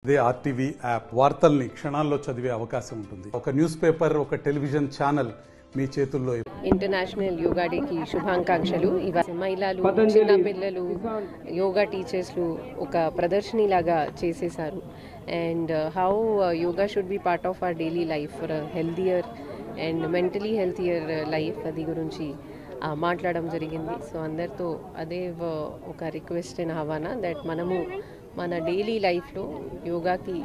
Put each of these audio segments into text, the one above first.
ఇదే RTV app వార్తల్ని క్షణాల్లో చదివే అవకాశం ఉంటుంది. ఒక న్యూస్ పేపర్, ఒక టెలివిజన్ ఛానల్ మీ చేతుల్లో. ఇంటర్నేషనల్ యోగా డేకి శుభాకాంక్షలు. ఇవాళ మహిళలు, చిన్న పిల్లలు, యోగా టీచర్స్లు ఒక ప్రదర్శని లాగా చేసేసారు. And how yoga should be part of our daily life for healthier and mentally healthier life అది గురించి మాట్లాడడం జరిగింది. సో అందరితో అదే ఒక రిక్వెస్ట్ అండ్ ఆహ్వాన దట్ మనము మన డైలీ లైఫ్లో యోగాకి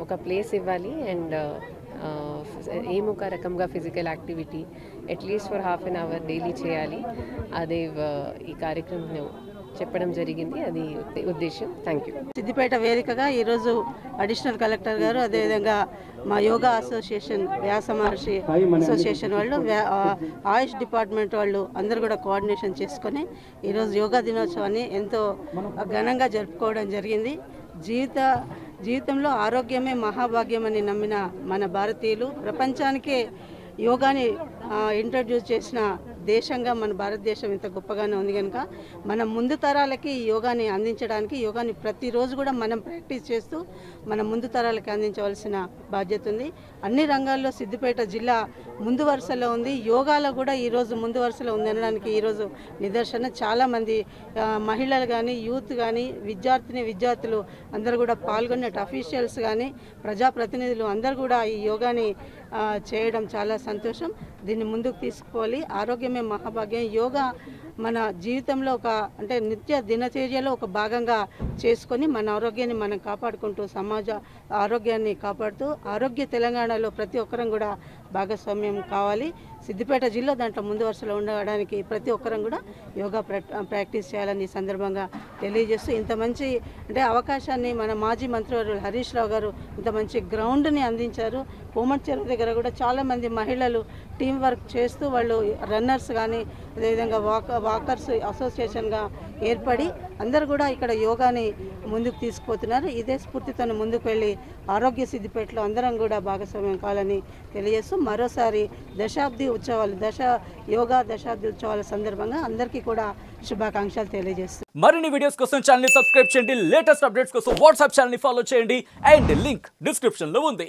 ఒక ప్లేస్ ఇవ్వాలి. అండ్ ఏం ఒక రకంగా physical activity at least for half an hour daily చేయాలి. అదే ఈ కార్యక్రమంలో చెప్పడం జరిగింది. అది ఉద్దేశం. Thank you. సిద్దిపేట వేదికగా ఈరోజు అడిషనల్ కలెక్టర్ గారు, అదేవిధంగా మా యోగా అసోసియేషన్, వ్యాస మహర్షి అసోసియేషన్ వాళ్ళు, ఆయుష్ డిపార్ట్మెంట్ వాళ్ళు అందరూ కూడా కోఆర్డినేషన్ చేసుకొని ఈరోజు యోగా దినోత్సవాన్ని ఎంతో ఘనంగా జరుపుకోవడం జరిగింది. జీవితంలో ఆరోగ్యమే మహాభాగ్యం అని నమ్మిన మన భారతీయులు ప్రపంచానికే యోగాని ఇంట్రడ్యూస్ చేసిన దేశంగా మన భారతదేశం ఇంత గొప్పగానే ఉంది కనుక మన ముందు తరాలకి యోగాని అందించడానికి, యోగాని ప్రతిరోజు కూడా మనం ప్రాక్టీస్ చేస్తూ మన ముందు తరాలకి అందించవలసిన బాధ్యత ఉంది. అన్ని రంగాల్లో సిద్దిపేట జిల్లా ముందు వరుసలో ఉంది. యోగాలో కూడా ఈరోజు ముందు వరుసలో ఉంది అనడానికి ఈరోజు నిదర్శన. చాలామంది మహిళలు కానీ, యూత్ కానీ, విద్యార్థులు అందరూ కూడా పాల్గొన్నట్టు అఫీషియల్స్ కానీ, ప్రజాప్రతినిధులు అందరూ కూడా ఈ యోగాని చేయడం చాలా సంతోషం. దీన్ని ముందుకు తీసుకోవాలి. ఆరోగ్యమే మహాభాగ్యం. యోగా మన జీవితంలో అంటే నిత్య దినచర్యలో ఒక భాగంగా చేసుకొని మన ఆరోగ్యాన్ని మనం కాపాడుకుంటూ సమాజ ఆరోగ్యాన్ని కాపాడుతూ ఆరోగ్య తెలంగాణలో ప్రతి ఒక్కరం కూడా భాగస్వామ్యం కావాలి. సిద్దిపేట జిల్లా దాంట్లో ముందు వరుసలో ఉండడానికి ప్రతి ఒక్కరం కూడా యోగా ప్రాక్టీస్ చేయాలని ఈ సందర్భంగా తెలియజేస్తూ, ఇంత మంచి అవకాశాన్ని మన మాజీ మంత్రివర్యులు హరీష్ రావు గారు ఇంత మంచి గ్రౌండ్ని అందించారు. కోమటి చెరువు దగ్గర కూడా చాలామంది మహిళలు టీం వర్క్ చేస్తూ వాళ్ళు రన్నర్స్ కానీ, అదేవిధంగా వాకర్స్ అసోసియేషన్గా ఏర్పడి అందరూ కూడా ఇక్కడ యోగాని ముందుకు తీసుకుపోతున్నారు. ఇదే స్ఫూర్తితో ముందుకు వెళ్ళి ఆరోగ్య సిద్దిపేటలో అందరం కూడా భాగస్వామ్యం కావాలని తెలియజేస్తూ మరోసారి యోగా దశాబ్ది ఉత్సవాల సందర్భంగా అందరికీ కూడా శుభాకాంక్షలు తెలియజేస్తూ మరిన్ని వీడియోస్ కోసం ఛానల్ ని సబ్స్క్రైబ్ చేయండి. లేటెస్ట్ అప్డేట్స్ కోసం వాట్సాప్ ఛానల్ ని ఫాలో చేయండి. అండ్ లింక్ డిస్క్రిప్షన్ లో ఉంది.